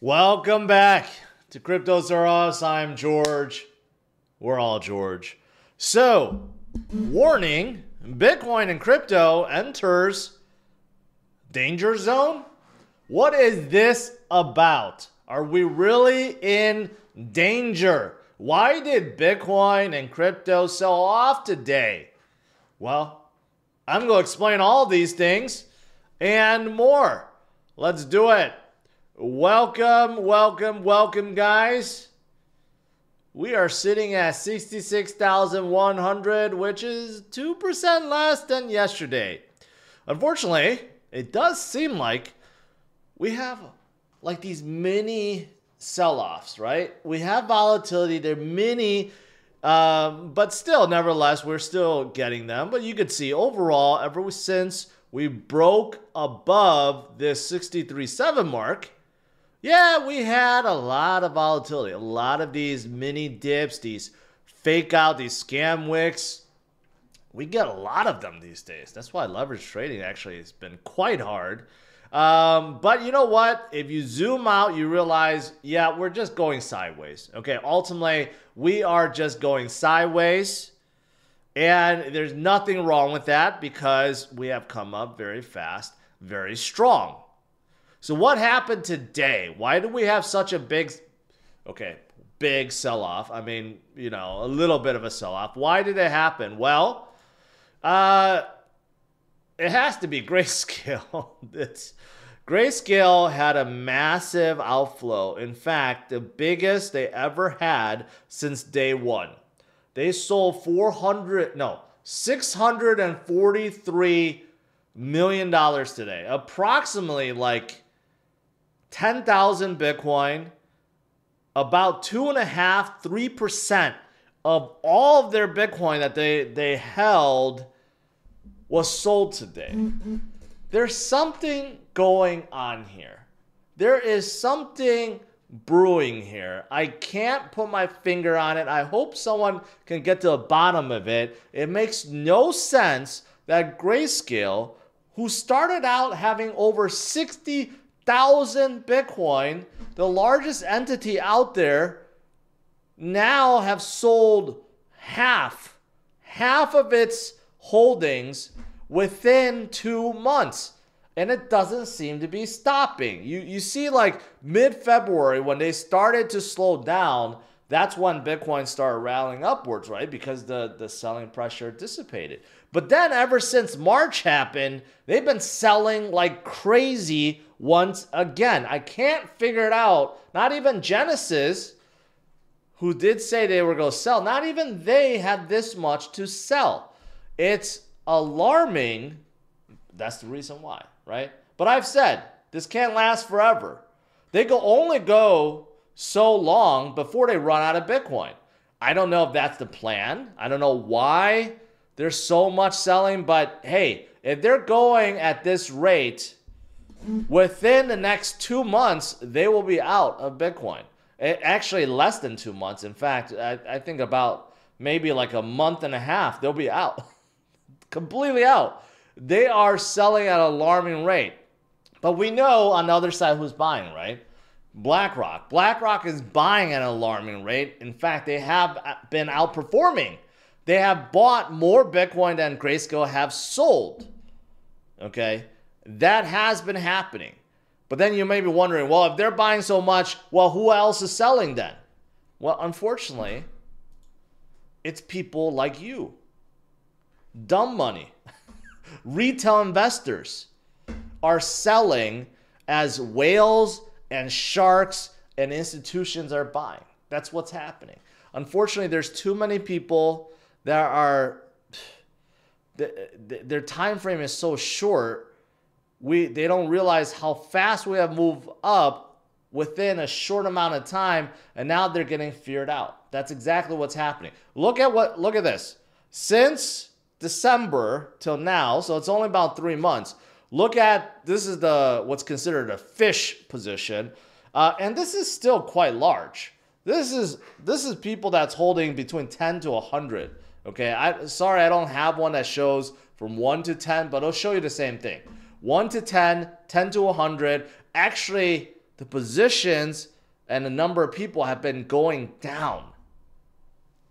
Welcome back to Cryptos Are Us. I'm George. We're all George. So, warning, Bitcoin and crypto enters danger zone? What is this about? Are we really in danger? Why did Bitcoin and crypto sell off today? Well, I'm going to explain all these things and more. Let's do it. Welcome, guys. We are sitting at 66,100, which is 2% less than yesterday. Unfortunately, it does seem like we have like these mini sell-offs, right? We have volatility. They're mini, but still, nevertheless, we're still getting them. But you could see overall, ever since we broke above this 63.7 mark, yeah, we had a lot of volatility, a lot of these mini dips, these fake out, these scam wicks. We get a lot of them these days. That's why leverage trading actually has been quite hard. But you know what? If you zoom out, you realize, yeah, we're just going sideways. Okay, ultimately, we are just going sideways. And there's nothing wrong with that because we have come up very fast, very strong. So what happened today? Why do we have such a big sell-off? I mean, you know, a little bit of a sell-off. Why did it happen? Well, it has to be Grayscale. Grayscale had a massive outflow. In fact, the biggest they ever had since day one. They sold $643 million today. Approximately like 10,000 Bitcoin, about 2.5–3% of all of their Bitcoin that they held was sold today. There's something going on here. There is something brewing here. I can't put my finger on it. I hope someone can get to the bottom of it. It makes no sense that Grayscale, who started out having over 60,000 Bitcoin, the largest entity out there, now have sold half of its holdings within 2 months. And it doesn't seem to be stopping. You see, like mid-February when they started to slow down, that's when Bitcoin started rallying upwards, right? Because the selling pressure dissipated. But then ever since March happened, they've been selling like crazy once again. I can't figure it out. Not even Genesis, who did say they were going to sell, not even they had this much to sell. It's alarming. That's the reason why, right? But I've said, this can't last forever. They can only go so long before they run out of Bitcoin. I don't know if that's the plan. I don't know why there's so much selling, but hey, if they're going at this rate, within the next 2 months, they will be out of Bitcoin. Actually, less than 2 months. In fact, I think about maybe like a month and a half, they'll be out. Completely out. They are selling at an alarming rate. But we know on the other side who's buying, right? BlackRock. BlackRock is buying at an alarming rate. In fact, they have been outperforming. They have bought more Bitcoin than Grayscale have sold. Okay? That has been happening. But then you may be wondering, well, if they're buying so much, well, who else is selling then? Well, unfortunately, it's people like you. Dumb money. Retail investors are selling as whales and sharks and institutions are buying. That's what's happening. Unfortunately, there's too many people that are, their time frame is so short, they don't realize how fast we have moved up within a short amount of time, and now they're getting feared out. That's exactly what's happening. Look at this. Since December till now, so it's only about 3 months. Look at, this is what's considered a fish position, and this is still quite large. This is people that's holding between 10 to 100. Okay, sorry I don't have one that shows from 1 to 10, but it'll show you the same thing. 1 to 10, 10 to 100. Actually, the positions and the number of people have been going down.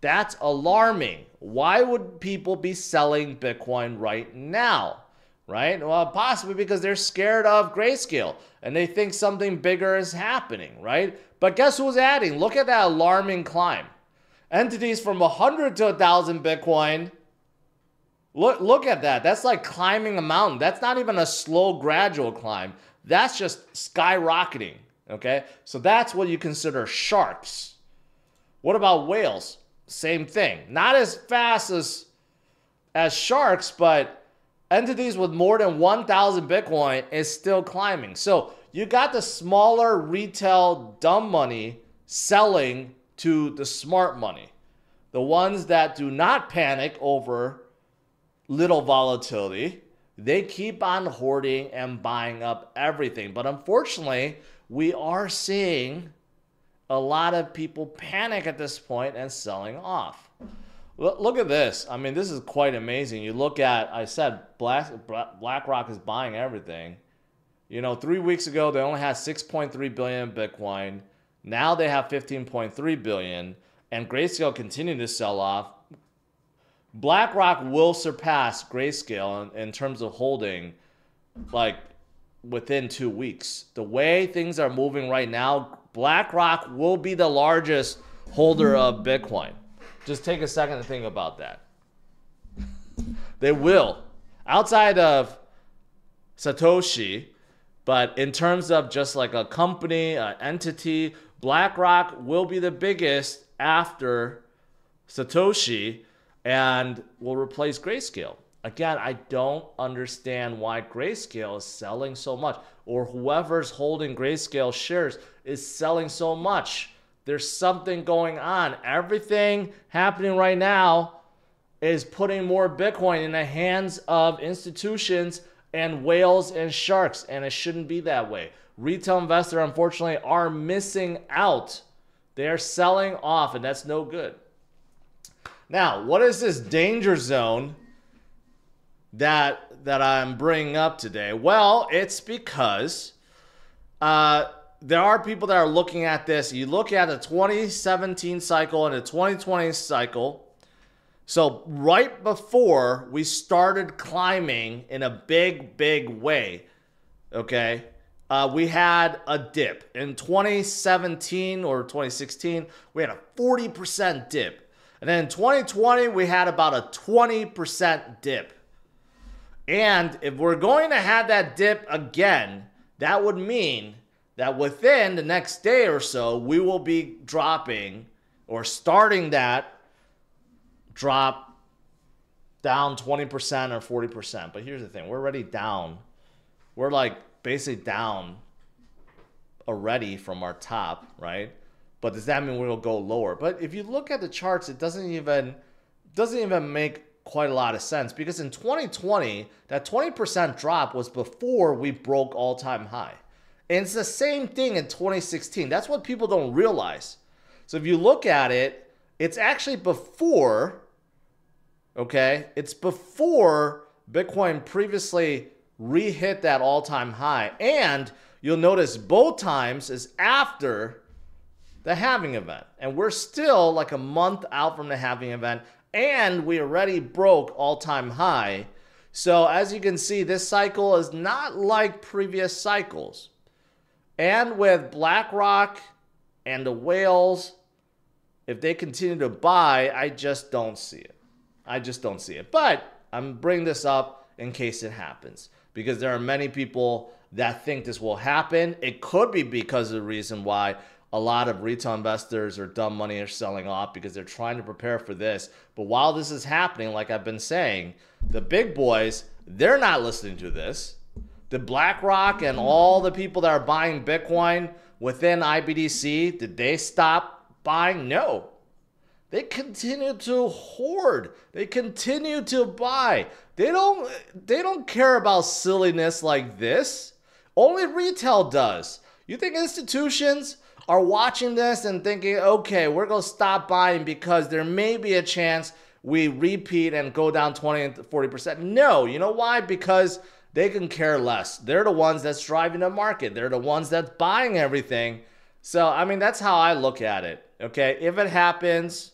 That's alarming. Why would people be selling Bitcoin right now? Right? Well, possibly because they're scared of Grayscale and they think something bigger is happening, right? But guess who's adding? Look at that alarming climb. Entities from 100 to 1,000 Bitcoin. Look at that. That's like climbing a mountain. That's not even a slow, gradual climb. That's just skyrocketing, okay? So that's what you consider sharks. What about whales? Same thing. Not as fast as sharks, but entities with more than 1,000 Bitcoin is still climbing. So you got the smaller retail dumb money selling to the smart money. The ones that do not panic over little volatility, they keep on hoarding and buying up everything. But unfortunately, we are seeing a lot of people panic at this point and selling off. Look at this. I mean, this is quite amazing. You look at, I said, Blackrock is buying everything. You know, 3 weeks ago, they only had 6.3 billion Bitcoin. Now they have 15.3 billion. And Grayscale continued to sell off. BlackRock will surpass Grayscale in terms of holding, like, within 2 weeks. The way things are moving right now, BlackRock will be the largest holder of Bitcoin. Just take a second to think about that. They will. Outside of Satoshi, but in terms of just like a company, an entity, BlackRock will be the biggest after Satoshi and will replace Grayscale. Again, I don't understand why Grayscale is selling so much, or whoever's holding Grayscale shares is selling so much. There's something going on. Everything happening right now is putting more Bitcoin in the hands of institutions and whales and sharks, and it shouldn't be that way. Retail investors, unfortunately, are missing out. They are selling off, and that's no good. Now, what is this danger zone that I'm bringing up today? Well, it's because there are people that are looking at this. You look at the 2017 cycle and the 2020 cycle. So right before we started climbing in a big, big way, okay, we had a dip. In 2017 or 2016, we had a 40% dip. And then in 2020, we had about a 20% dip. And if we're going to have that dip again, that would mean that within the next day or so, we will be dropping or starting that drop down 20% or 40%. But here's the thing. We're already down. We're like basically down already from our top, right? But does that mean we'll go lower? But if you look at the charts, it doesn't even make quite a lot of sense, because in 2020, that 20% drop was before we broke all-time high. And it's the same thing in 2016. That's what people don't realize. So if you look at it, it's actually before, okay? It's before Bitcoin previously re-hit that all-time high. And you'll notice both times is after the halving event. And we're still like a month out from the halving event, and we already broke all-time high. So as you can see, this cycle is not like previous cycles. And with BlackRock and the whales, if they continue to buy, I just don't see it. I just don't see it. But I'm bringing this up in case it happens, because there are many people that think this will happen. It could be because of the reason why a lot of retail investors or dumb money are selling off, because they're trying to prepare for this. But while this is happening, like I've been saying, the big boys, they're not listening to this. The BlackRock and all the people that are buying Bitcoin within IBDC, did they stop buying? No. They continue to hoard. They continue to buy. They don't care about silliness like this. Only retail does. You think institutions are watching this and thinking, okay, we're going to stop buying because there may be a chance we repeat and go down 20 and 40%? No. You know why? Because they can care less. They're the ones that's driving the market. They're the ones that's buying everything. So, I mean, that's how I look at it, okay? If it happens,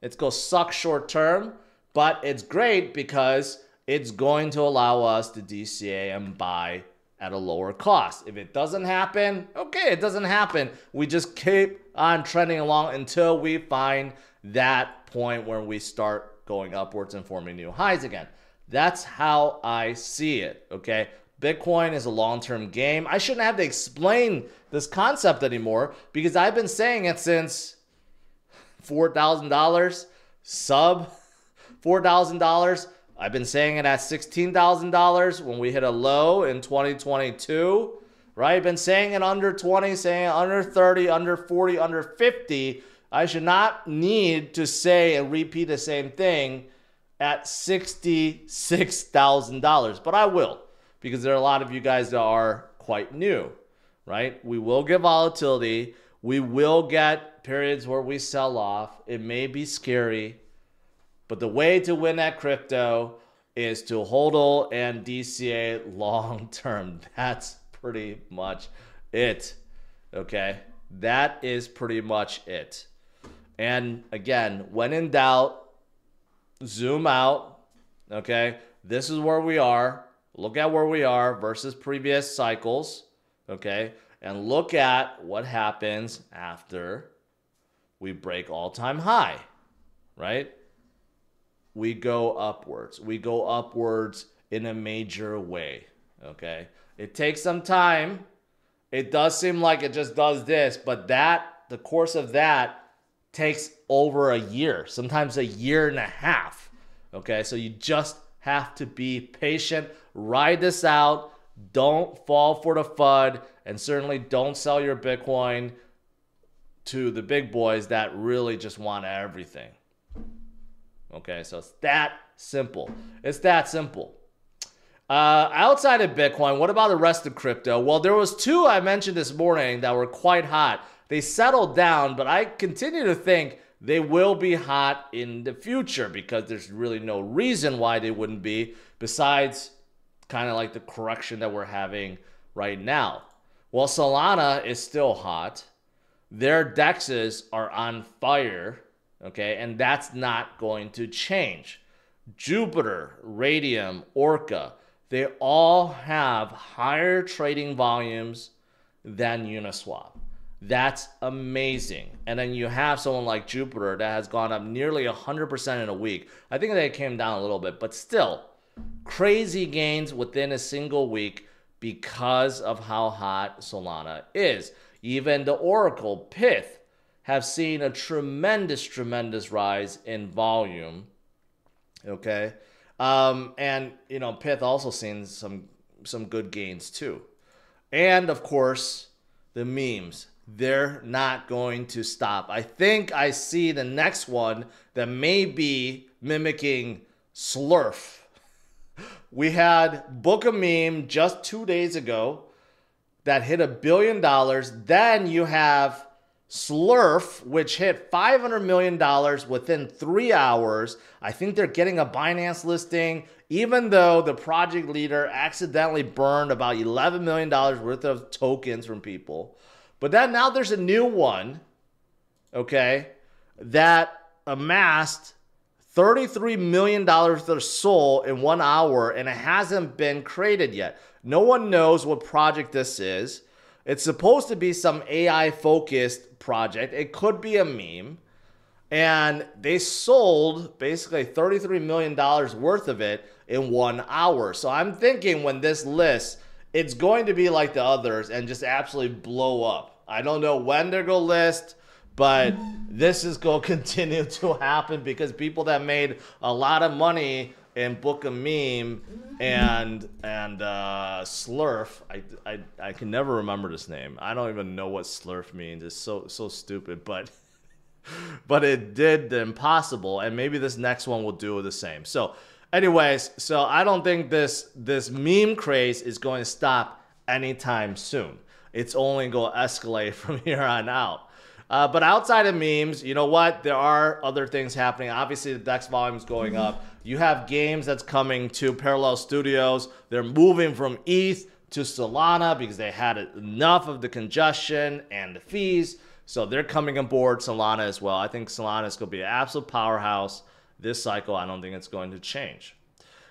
it's going to suck short term, but it's great because it's going to allow us to DCA and buy at a lower cost. If it doesn't happen, okay, it doesn't happen. We just keep on trending along until we find that point where we start going upwards and forming new highs again. That's how I see it, okay? Bitcoin is a long-term game. I shouldn't have to explain this concept anymore because I've been saying it since $4,000, sub $4,000. I've been saying it at $16,000 when we hit a low in 2022, right? I've been saying it under 20, saying it under 30, under 40, under 50. I should not need to say and repeat the same thing at $66,000, but I will, because there are a lot of you guys that are quite new, right? We will get volatility. We will get periods where we sell off. It may be scary, but the way to win at crypto is to hodl and DCA long term. That's pretty much it, okay? That is pretty much it. And again, when in doubt, zoom out, okay? This is where we are. Look at where we are versus previous cycles, okay? And look at what happens after we break all-time high, right? We go upwards. We go upwards in a major way, okay? It takes some time. It does seem like it just does this, but the course of that takes over a year, sometimes a year and a half, okay? So you just have to be patient, ride this out, don't fall for the FUD, and certainly don't sell your Bitcoin to the big boys that really just want everything. Okay, so it's that simple. It's that simple. Outside of Bitcoin, what about the rest of crypto? Well, there was two I mentioned this morning that were quite hot. They settled down, but I continue to think they will be hot in the future because there's really no reason why they wouldn't be, besides kind of like the correction that we're having right now. Well, Solana is still hot. Their DEXs are on fire, okay, and that's not going to change. Jupiter, Radium, Orca, they all have higher trading volumes than Uniswap. That's amazing. And then you have someone like Jupiter that has gone up nearly 100% in a week. I think they came down a little bit, but still crazy gains within a single week because of how hot Solana is. Even the Oracle, Pith, have seen a tremendous rise in volume. Okay. And, you know, Pith also seen some good gains too. And of course, the memes. They're not going to stop. I think I see the next one that may be mimicking Slurf. We had Book a Meme just 2 days ago that hit $1 billion. Then you have Slurf, which hit $500 million within 3 hours. I think they're getting a Binance listing, even though the project leader accidentally burned about $11 million worth of tokens from people. But then now there's a new one, okay, that amassed $33 million worth of SOL in 1 hour, and it hasn't been created yet. No one knows what project this is. It's supposed to be some AI-focused project. It could be a meme. And they sold basically $33 million worth of it in 1 hour. So I'm thinking when this lists, it's going to be like the others and just absolutely blow up. I don't know when they're going to list, but this is going to continue to happen because people that made a lot of money in Book a Meme and Slurf, I can never remember this name. I don't even know what Slurf means. It's so stupid, but it did the impossible, and maybe this next one will do the same. So anyways, so I don't think this meme craze is going to stop anytime soon. It's only going to escalate from here on out. But outside of memes, you know what? There are other things happening. Obviously, the DEX volume is going up. You have games that's coming to Parallel Studios. They're moving from ETH to Solana because they had enough of the congestion and the fees. So they're coming aboard Solana as well. I think Solana is going to be an absolute powerhouse this cycle. I don't think it's going to change.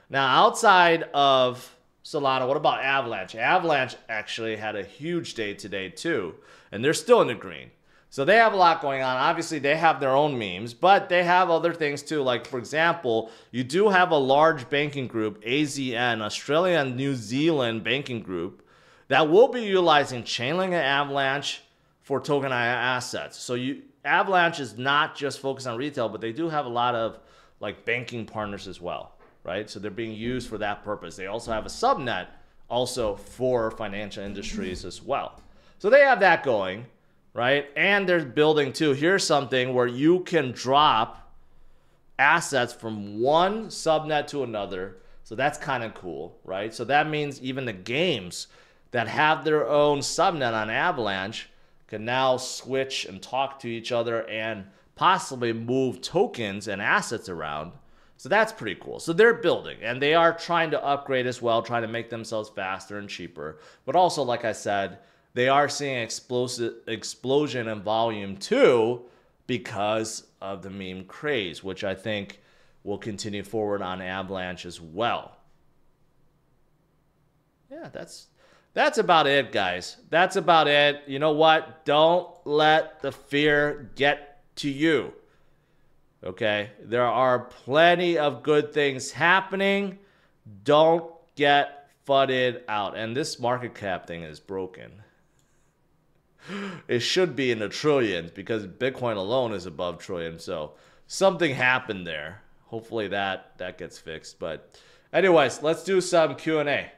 Now, outside of Solana, what about Avalanche? Avalanche actually had a huge day today too, and they're still in the green. So they have a lot going on. Obviously, they have their own memes, but they have other things too. Like, for example, you do have a large banking group, AZN, Australia and New Zealand banking group, that will be utilizing Chainlink and Avalanche for tokenized assets. So Avalanche is not just focused on retail, but they do have a lot of like banking partners as well, right? So they're being used for that purpose. They also have a subnet also for financial industries as well. So they have that going, right? And they're building too. Here's something where you can drop assets from one subnet to another. So that's kind of cool, right? So that means even the games that have their own subnet on Avalanche can now switch and talk to each other and possibly move tokens and assets around. So that's pretty cool. So they're building, and they are trying to upgrade as well, trying to make themselves faster and cheaper. But also, like I said, they are seeing explosion in volume too because of the meme craze, which I think will continue forward on Avalanche as well. Yeah, that's about it, guys. That's about it. You know what? Don't let the fear get to you. Okay? There are plenty of good things happening. Don't get fudded out. And this market cap thing is broken. It should be in the trillions because Bitcoin alone is above trillion. So something happened there. Hopefully that gets fixed. But anyways, let's do some Q&A.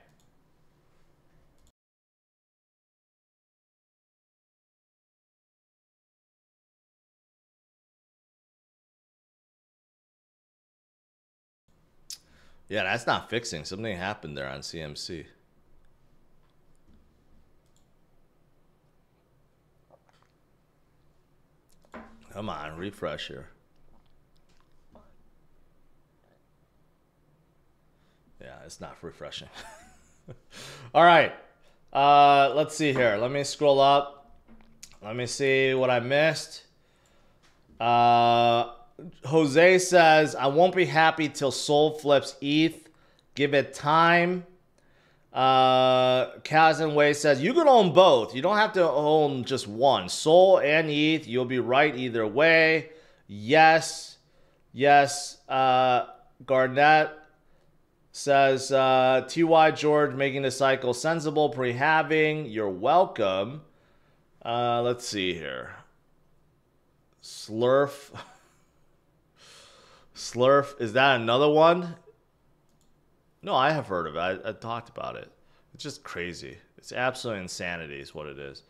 Yeah, that's not fixing. Something happened there on CMC. Come on, refresh here. Yeah, it's not refreshing. All right. Let's see here. Let me scroll up. Let me see what I missed. Jose says, I won't be happy till Sol flips ETH. Give it time. Kaz and Wei says, you can own both. You don't have to own just one. Sol and ETH. You'll be right either way. Yes. Yes. Garnett says, T.Y. George making the cycle sensible pre-halving. You're welcome. Let's see here. Slurf. Slurf, is that another one? No, I have heard of it. I talked about it. It's just crazy. It's absolute insanity is what it is.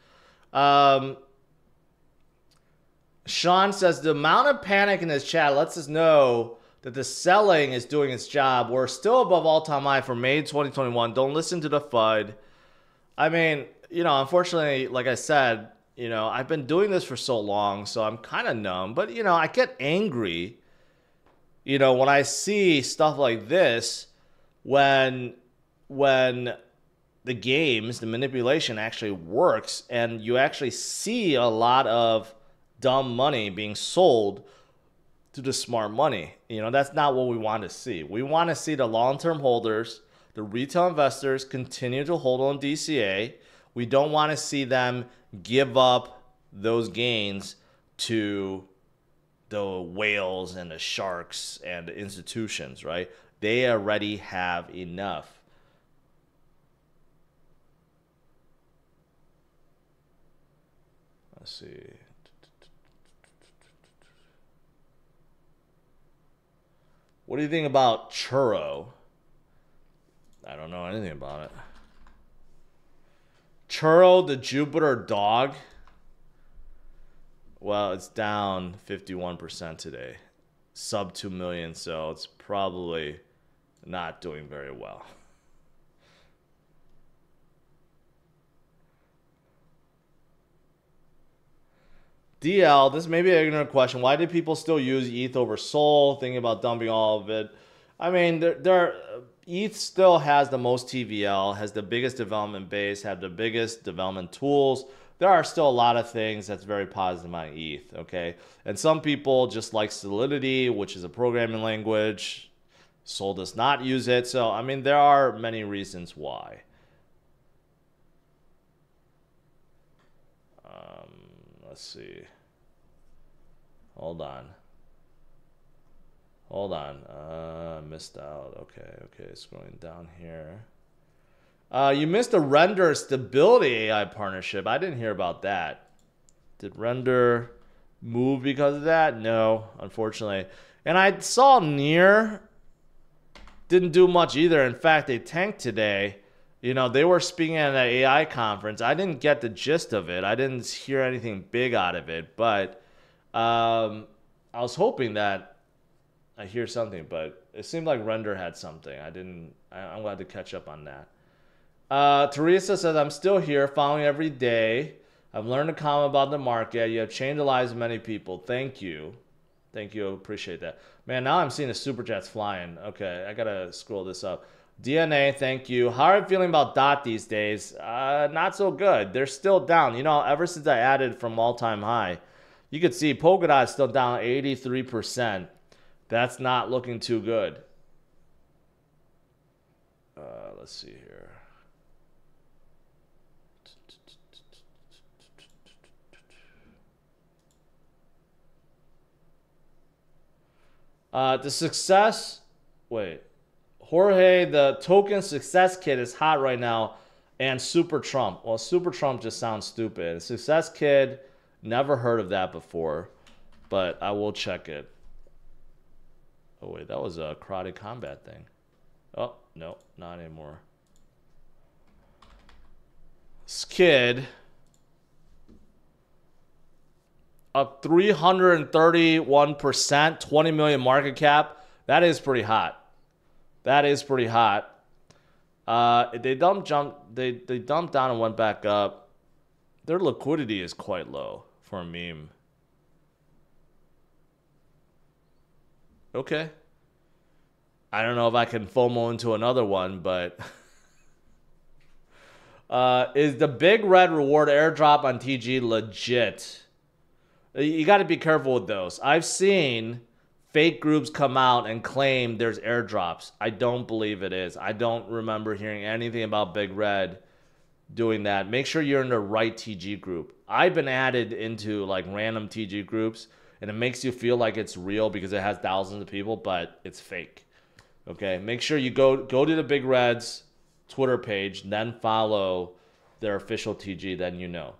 Sean says, the amount of panic in this chat lets us know that the selling is doing its job. We're still above all-time high for May 2021. Don't listen to the FUD. I mean, you know, unfortunately, like I said, you know, I've been doing this for so long, so I'm kind of numb. But, you know, I get angry, you know, when I see stuff like this, when the games, the manipulation actually works, and you actually see a lot of dumb money being sold to the smart money. You know, that's not what we want to see. We want to see the long-term holders, the retail investors continue to hold on DCA. We don't want to see them give up those gains to the whales and the sharks and the institutions, right? They already have enough. Let's see. What do you think about Churro? I don't know anything about it. Churro, the Jupiter dog. Well, it's down 51% today. Sub 2 million, so it's probably not doing very well. DL, this may be an ignorant question. Why do people still use ETH over Sol, thinking about dumping all of it? I mean, ETH still has the most TVL, has the biggest development base, have the biggest development tools. There are still a lot of things that's very positive on ETH, okay? And some people just like Solidity, which is a programming language. Sol does not use it. So, I mean, there are many reasons why. Let's see. Hold on. Missed out. Okay. Scrolling down here. You missed the Render Stability AI partnership. I didn't hear about that. Did Render move because of that? No, unfortunately. And I saw Near didn't do much either. In fact, they tanked today. You know, they were speaking at an AI conference. I didn't get the gist of it. I didn't hear anything big out of it. But I was hoping that I hear something. But it seemed like Render had something. I'm glad to catch up on that. Teresa says, I'm still here following every day. I've learned to comment about the market. You have changed the lives of many people. Thank you. Thank you. Appreciate that. Man, now I'm seeing the super chats flying. Okay, I got to scroll this up. DNA, thank you. How are you feeling about DOT these days? Not so good. They're still down. You know, ever since I added from all-time high, you could see Polkadot is still down 83%. That's not looking too good. Let's see here. The success... Wait. Jorge, the token success kit is hot right now, and Super Trump. Well, Super Trump just sounds stupid. Success kid, never heard of that before, but I will check it. Oh wait, that was a Karate Combat thing. Oh, no, not anymore. Skid up 331%, 20 million market cap. That is pretty hot. That is pretty hot. They dumped down and went back up. Their liquidity is quite low for a meme. Okay. I don't know if I can FOMO into another one, but is the big red reward airdrop on TG legit? You got to be careful with those. I've seen fake groups come out and claim there's airdrops. I don't believe it is. I don't remember hearing anything about Big Red doing that. Make sure you're in the right TG group. I've been added into like random TG groups, and it makes you feel like it's real because it has thousands of people, but it's fake. Okay, make sure you go to the Big Red's Twitter page, then follow their official TG, then you know.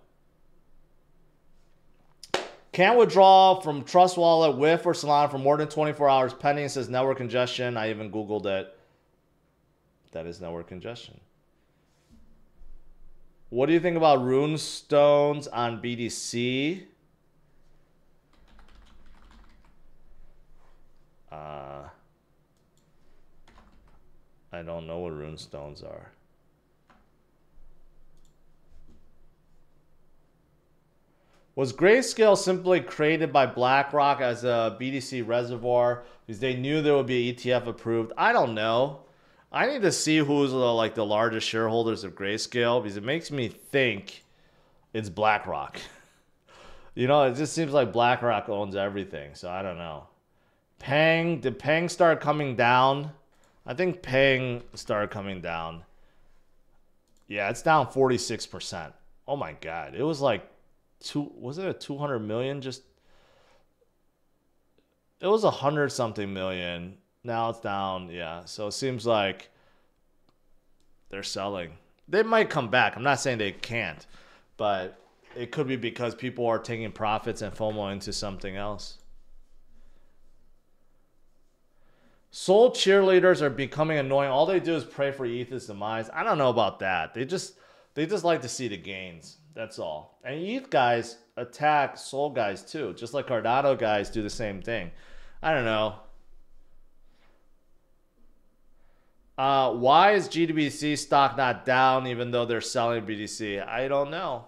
Can't withdraw from Trust Wallet, WIF, or Solana for more than 24 hours pending. It says network congestion. I even Googled it. That is network congestion. What do you think about rune stones on BTC? I don't know what rune stones are. Was Grayscale simply created by Blackrock as a BTC reservoir because they knew there would be ETF approved? I don't know. I need to see who's like the largest shareholders of Grayscale because it makes me think it's BlackRock. You know, it just seems like BlackRock owns everything, so I don't know. Pang, did Pang start coming down? I think Pang started coming down. Yeah, it's down 46%. Oh my God. It was like was it a 200 million? It was 100 something million. Now it's down. Yeah. So it seems like they're selling. They might come back. I'm not saying they can't, but it could be because people are taking profits and FOMO into something else. Soul cheerleaders are becoming annoying. All they do is pray for ETH's demise. I don't know about that. They just like to see the gains. That's all. And ETH guys attack Soul guys too, just like Cardano guys do the same thing. I don't know. Why is GBTC stock not down even though they're selling BTC? I don't know.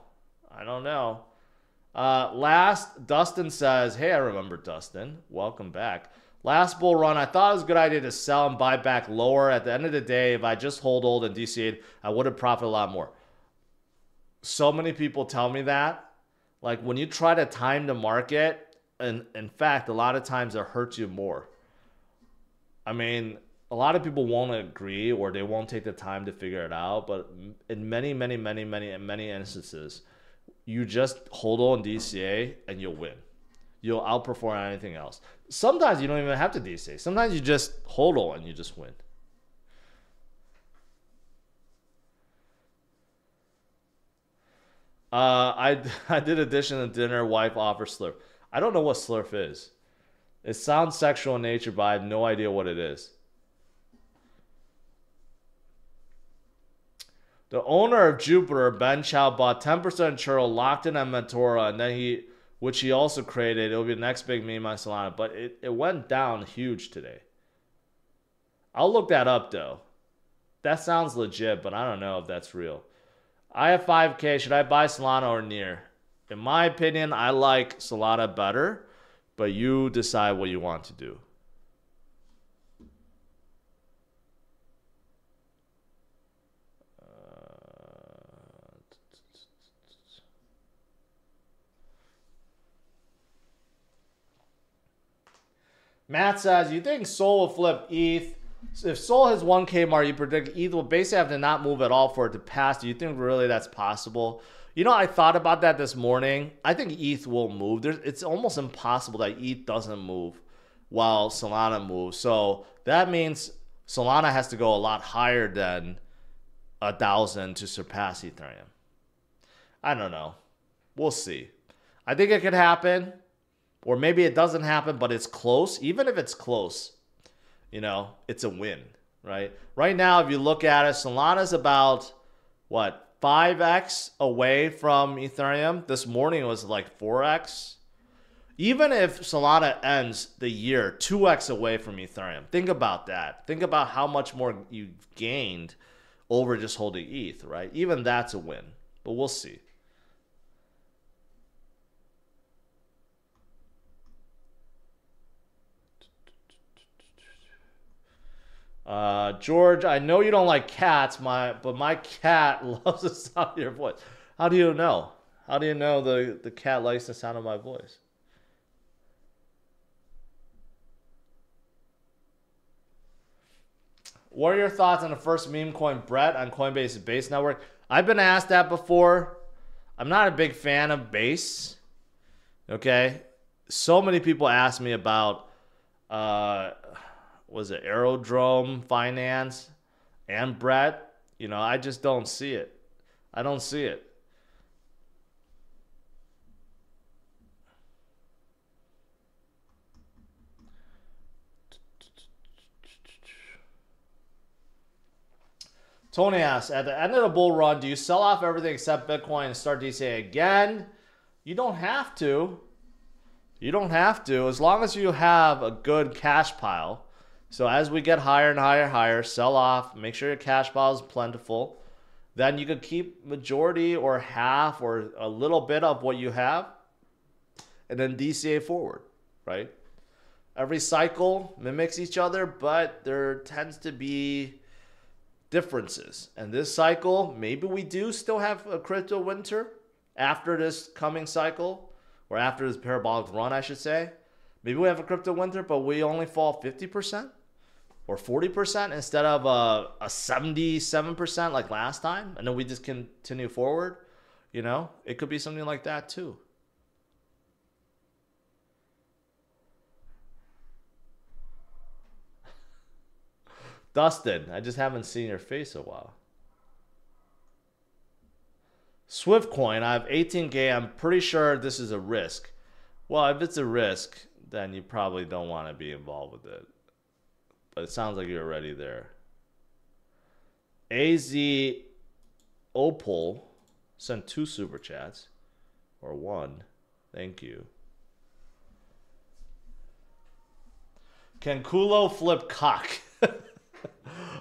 Last, Dustin says, hey, I remember Dustin. Welcome back. Last bull run, I thought it was a good idea to sell and buy back lower. At the end of the day, if I just hold old and DCA'd, I would have profited a lot more. So many people tell me that. Like when you try to time the market, and in fact, a lot of times it hurts you more. I mean, a lot of people won't agree or they won't take the time to figure it out. But in many instances, you just hold on DCA and you'll win. You'll outperform anything else. Sometimes you don't even have to DCA. Sometimes you just hold on and you just win. I did addition to dinner. Wife offers slurp. I don't know what slurp is. It sounds sexual in nature, but I have no idea what it is. The owner of Jupiter, Ben Chow, bought 10% of Churro, locked in on Mentora, and then which he also created. It'll be the next big meme on Solana, but it went down huge today. I'll look that up though. That sounds legit, but I don't know if that's real. I have 5K. Should I buy Solana or near? In my opinion, I like Solana better, but you decide what you want to do. Matt says, you think Sol will flip ETH? If Sol has 1K mark, you predict ETH will basically have to not move at all for it to pass. Do you think really that's possible? You know, I thought about that this morning. I think ETH will move. It's almost impossible that ETH doesn't move while Solana moves. So that means Solana has to go a lot higher than 1,000 to surpass Ethereum. I don't know. We'll see. I think it could happen. Or maybe it doesn't happen, but it's close. Even if it's close, you know, it's a win, right? Right now, if you look at it, Solana's about, what, 5x away from Ethereum. This morning it was like 4x. Even if Solana ends the year 2x away from Ethereum, think about that. Think about how much more you've gained over just holding ETH, right? Even that's a win, but we'll see. George, I know you don't like cats, but my cat loves the sound of your voice. How do you know? How do you know the cat likes the sound of my voice? What are your thoughts on the first meme coin, Brett, on Coinbase's Base Network? I've been asked that before. I'm not a big fan of Base. Okay? So many people ask me about... was it Aerodrome Finance and Brett? You know, I just don't see it. I don't see it. Tony asks, at the end of the bull run, do you sell off everything except Bitcoin and start DCA again? You don't have to. You don't have to. As long as you have a good cash pile. So as we get higher and higher, sell off, make sure your cash pile is plentiful. Then you could keep majority or half or a little bit of what you have and then DCA forward, right? Every cycle mimics each other, but there tends to be differences. And this cycle, maybe we do still have a crypto winter after this coming cycle, or after this parabolic run, I should say. Maybe we have a crypto winter, but we only fall 50%. Or 40% instead of a 77% like last time, and then we just continue forward. You know, it could be something like that too. Dustin, I just haven't seen your face in a while. Swiftcoin, I have 18K. I'm pretty sure this is a risk. Well, if it's a risk, then you probably don't want to be involved with it. But it sounds like you're already there. AZ Opal sent 2 super chats. Or 1. Thank you. Can Kulo flip cock?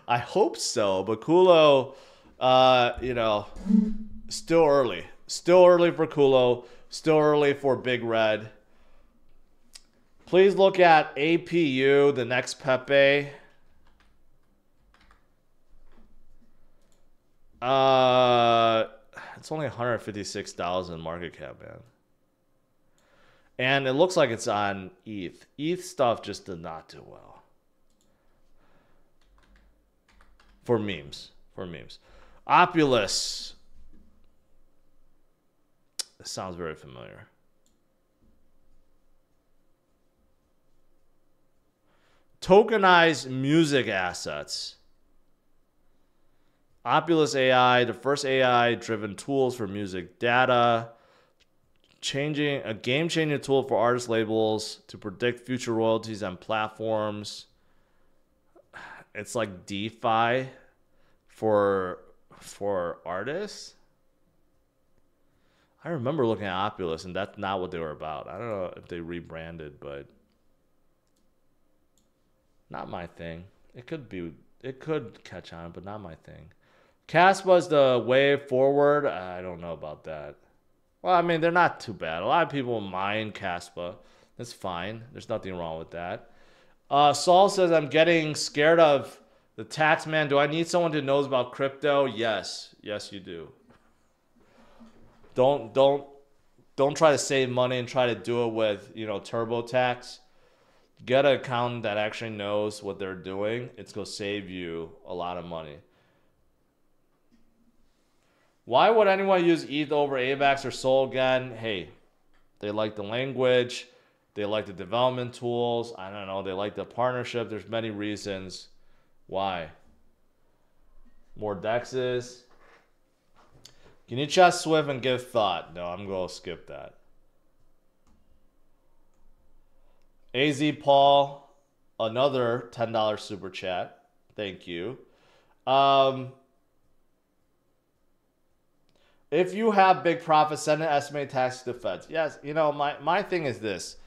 I hope so. But Kulo, you know, still early. Still early for Kulo. Still early for Big Red. Please look at APU, the next Pepe. It's only 156,000 market cap, man. And it looks like it's on ETH. ETH stuff just did not do well. For memes. Opulus. This sounds very familiar. Tokenized music assets. Opulus AI, the first AI-driven tools for music data. A game-changing tool for artist labels to predict future royalties on platforms. It's like DeFi for artists. I remember looking at Opulus, and that's not what they were about. I don't know if they rebranded, but not my thing. It could catch on, but not my thing. Caspa's the way forward. I don't know about that. Well, I mean, they're not too bad. A lot of people mine Caspa. That's fine. There's nothing wrong with that. Saul says, I'm getting scared of the tax man. Do I need someone who knows about crypto? Yes. Yes, you do. Don't try to save money and try to do it with, TurboTax. Get an accountant that actually knows what they're doing. It's going to save you a lot of money. Why would anyone use ETH over AVAX or Sol again? Hey, they like the language. They like the development tools. I don't know. They like the partnership. There's many reasons why. More dexes. Can you chat Swift and give thought? No, I'm going to skip that. AZ Paul, another $10 super chat. Thank you. If you have big profits, send an estimated tax to the feds. Yes, my thing is this.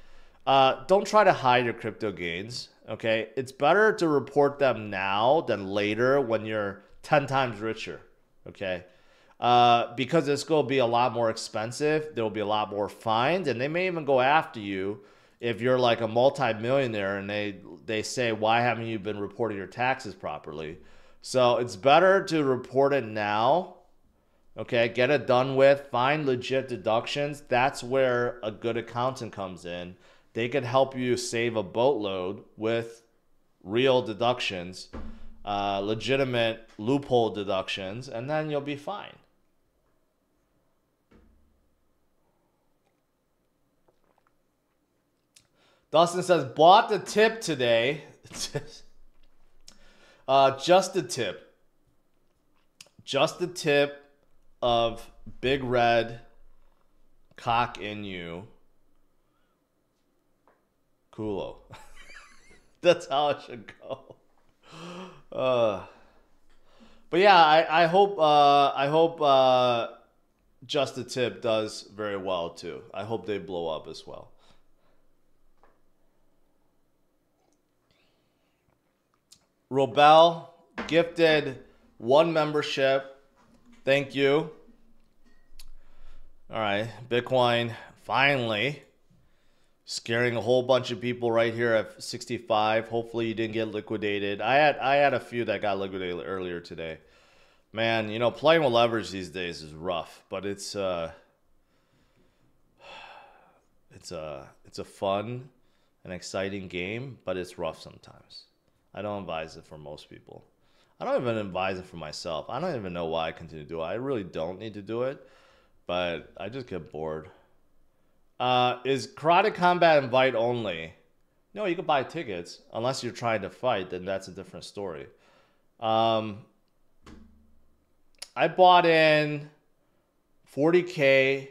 Don't try to hide your crypto gains, okay? It's better to report them now than later when you're 10 times richer, okay? Because it's going to be a lot more expensive. There will be a lot more fines, and they may even go after you if you're like a multi-millionaire and they say, why haven't you been reporting your taxes properly? So it's better to report it now. Okay, get it done with. Find legit deductions. That's where a good accountant comes in. They can help you save a boatload with real deductions, legitimate loophole deductions, and then you'll be fine. Dustin says, bought the tip today. Just the tip. Just the tip of Big Red cock in you. Kulo. That's how it should go. But yeah, I hope Just the Tip does very well too. I hope they blow up as well. Robel gifted 1 membership. Thank you. All right, Bitcoin finally scaring a whole bunch of people right here at 65. Hopefully you didn't get liquidated. I had a few that got liquidated earlier today. Man, playing with leverage these days is rough, but it's a fun and exciting game, but it's rough sometimes. I don't advise it for most people. I don't even advise it for myself. I don't even know why I continue to do it. I really don't need to do it, but I just get bored. Is Karate Combat invite only? No, you can buy tickets. Unless you're trying to fight, then that's a different story. I bought in 40K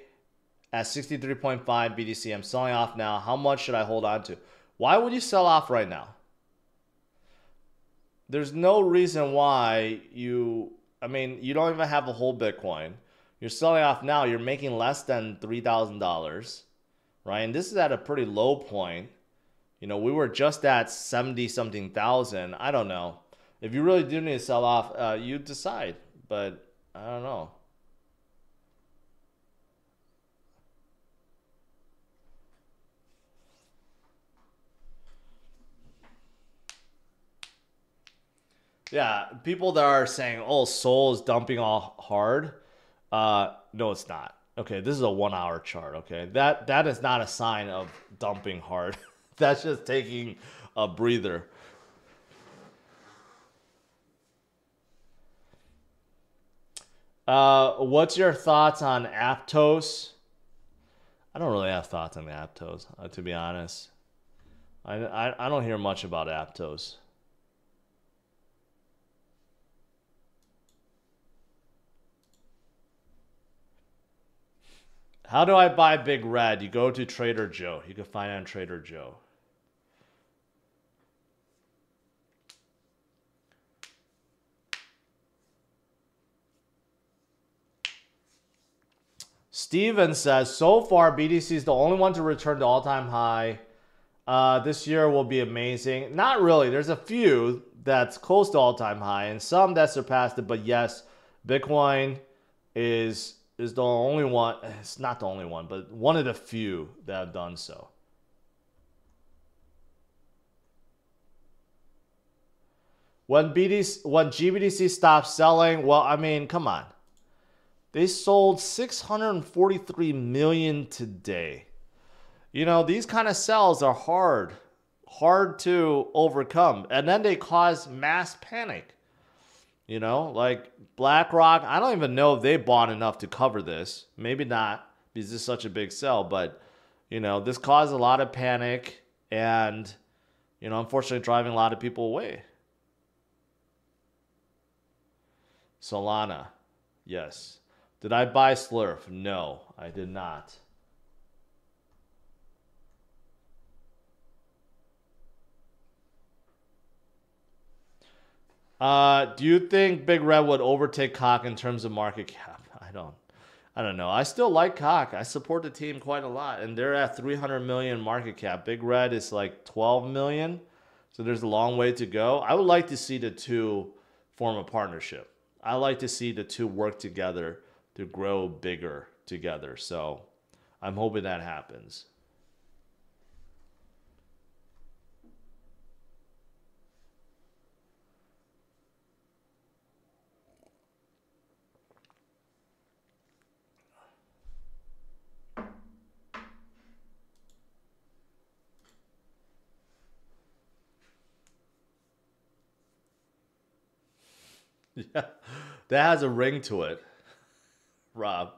at 63.5 BTC. I'm selling off now. How much should I hold on to? Why would you sell off right now? There's no reason why you don't even have a whole Bitcoin. You're selling off now. You're making less than $3,000, right? And this is at a pretty low point. We were just at 70-something thousand. I don't know. If you really do need to sell off, you decide. But I don't know. Yeah, people that are saying, "Oh, Sol is dumping all hard." No, it's not. Okay, this is a 1 hour chart. Okay, that is not a sign of dumping hard. That's just taking a breather. What's your thoughts on Aptos? I don't really have thoughts on Aptos, to be honest. I don't hear much about Aptos. How do I buy Big Red? You go to Trader Joe. You can find it on Trader Joe. Steven says, so far, BTC is the only one to return to all-time high. This year will be amazing. Not really. There's a few that's close to all-time high and some that surpassed it. But yes, Bitcoin is the only one. It's not the only one, but one of the few that have done so. When GBTC stops selling, well, I mean, come on. They sold 643 million today. You know, these kind of sells are hard to overcome. And then they cause mass panic. You know, like BlackRock, I don't even know if they bought enough to cover this. Maybe not, because this is such a big sell. But, you know, this caused a lot of panic and, you know, unfortunately driving a lot of people away. Solana, yes. Did I buy Slurf? No, I did not. Do you think Big Red would overtake Cock in terms of market cap? I don't know. I still like Cock. I support the team quite a lot, and they're at 300 million market cap. Big Red is like 12 million, so there's a long way to go. I would like to see the two form a partnership. I like to see the two work together to grow bigger together. So I'm hoping that happens. Yeah, that has a ring to it, Rob.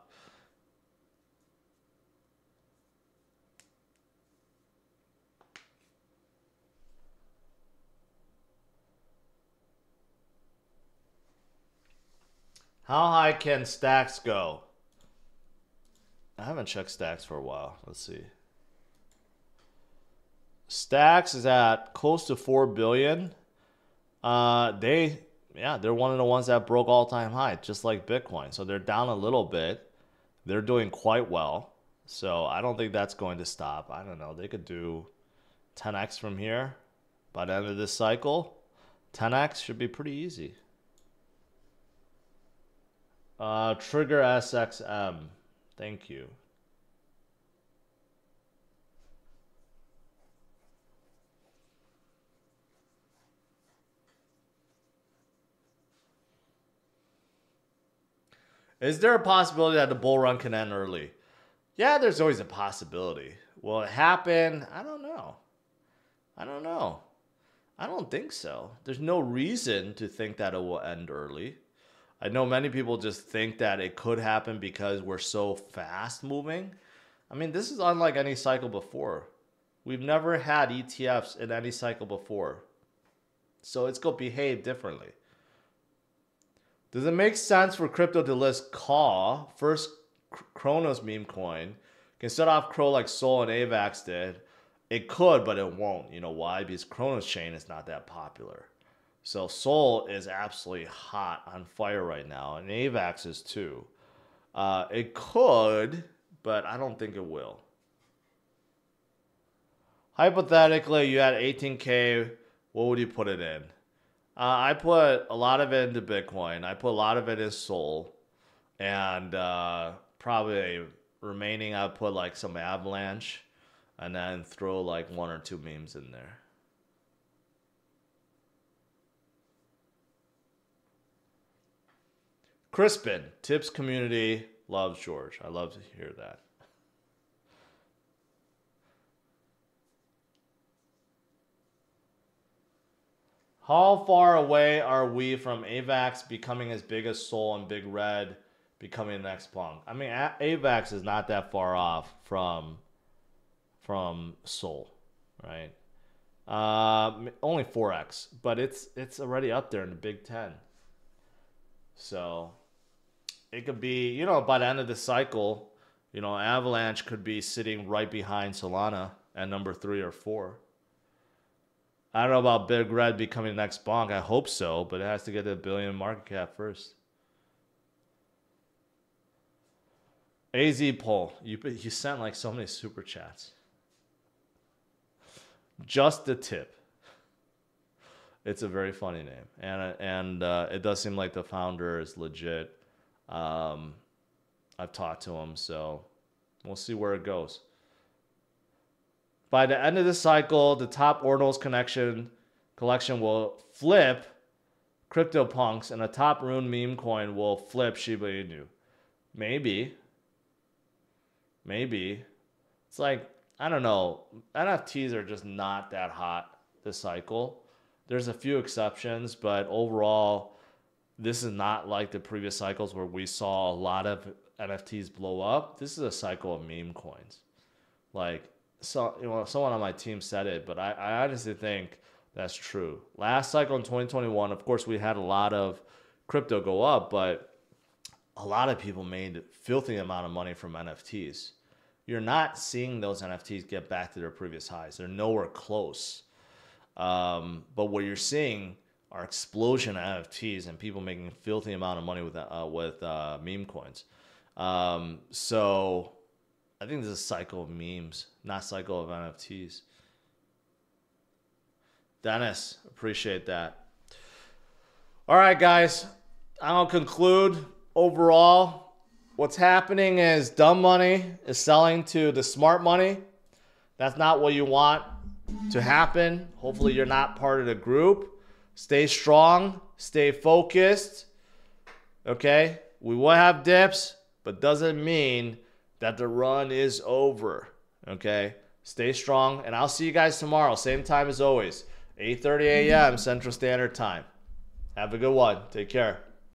How high can stacks go? I haven't checked stacks for a while. Let's see. Stacks is at close to 4 billion. They're one of the ones that broke all-time high, just like Bitcoin. So they're down a little bit. They're doing quite well. So I don't think that's going to stop. I don't know. They could do 10x from here by the end of this cycle. 10x should be pretty easy. Trigger SXM. Thank you. Is there a possibility that the bull run can end early? Yeah, there's always a possibility. Will it happen? I don't know. I don't know. I don't think so. There's no reason to think that it will end early. I know many people just think that it could happen because we're so fast moving. I mean, this is unlike any cycle before. We've never had ETFs in any cycle before. So it's going to behave differently. Does it make sense for crypto to list CAW, first Chronos meme coin, can set off Crow like Sol and AVAX did? It could, but it won't. You know why? Because Chronos chain is not that popular. So Sol is absolutely hot on fire right now, and AVAX is too. It could, but I don't think it will. Hypothetically, you had 18K, what would you put it in? I put a lot of it into Bitcoin. I put a lot of it in Sol. And probably remaining, I put like some Avalanche. And then throw like 1 or 2 memes in there. Crispin, tips community loves George. I love to hear that. How far away are we from AVAX becoming as big as Sol and Big Red becoming the next Punk? I mean, AVAX is not that far off from Sol, right? Only 4x, but it's already up there in the Big 10. So it could be, you know, by the end of the cycle, you know, Avalanche could be sitting right behind Solana at number 3 or 4. I don't know about Big Red becoming the next bonk. I hope so, but it has to get to $1 billion market cap first. AZ poll. You sent like so many super chats. Just the tip. It's a very funny name, and it does seem like the founder is legit. I've talked to him, so we'll see where it goes. By the end of the cycle, the top Ordinals collection will flip CryptoPunks, and a top Rune meme coin will flip Shiba Inu. Maybe. It's like, I don't know. NFTs are just not that hot this cycle. There's a few exceptions, but overall, this is not like the previous cycles where we saw a lot of NFTs blow up. This is a cycle of meme coins. Like, so, you know, someone on my team said it, but I honestly think that's true. Last cycle in 2021, of course, we had a lot of crypto go up, but a lot of people made filthy amount of money from NFTs. You're not seeing those NFTs get back to their previous highs. They're nowhere close. But what you're seeing are explosion of NFTs and people making filthy amount of money with meme coins. So I think this is a cycle of memes, not cycle of NFTs. Dennis, appreciate that. All right, guys, I'll conclude. Overall, what's happening is dumb money is selling to the smart money. That's not what you want to happen. Hopefully you're not part of the group. Stay strong, stay focused. Okay? We will have dips, but doesn't mean that the run is over. Okay? Stay strong, and I'll see you guys tomorrow. Same time as always, 8:30 a.m. Central Standard Time. Have a good one. Take care.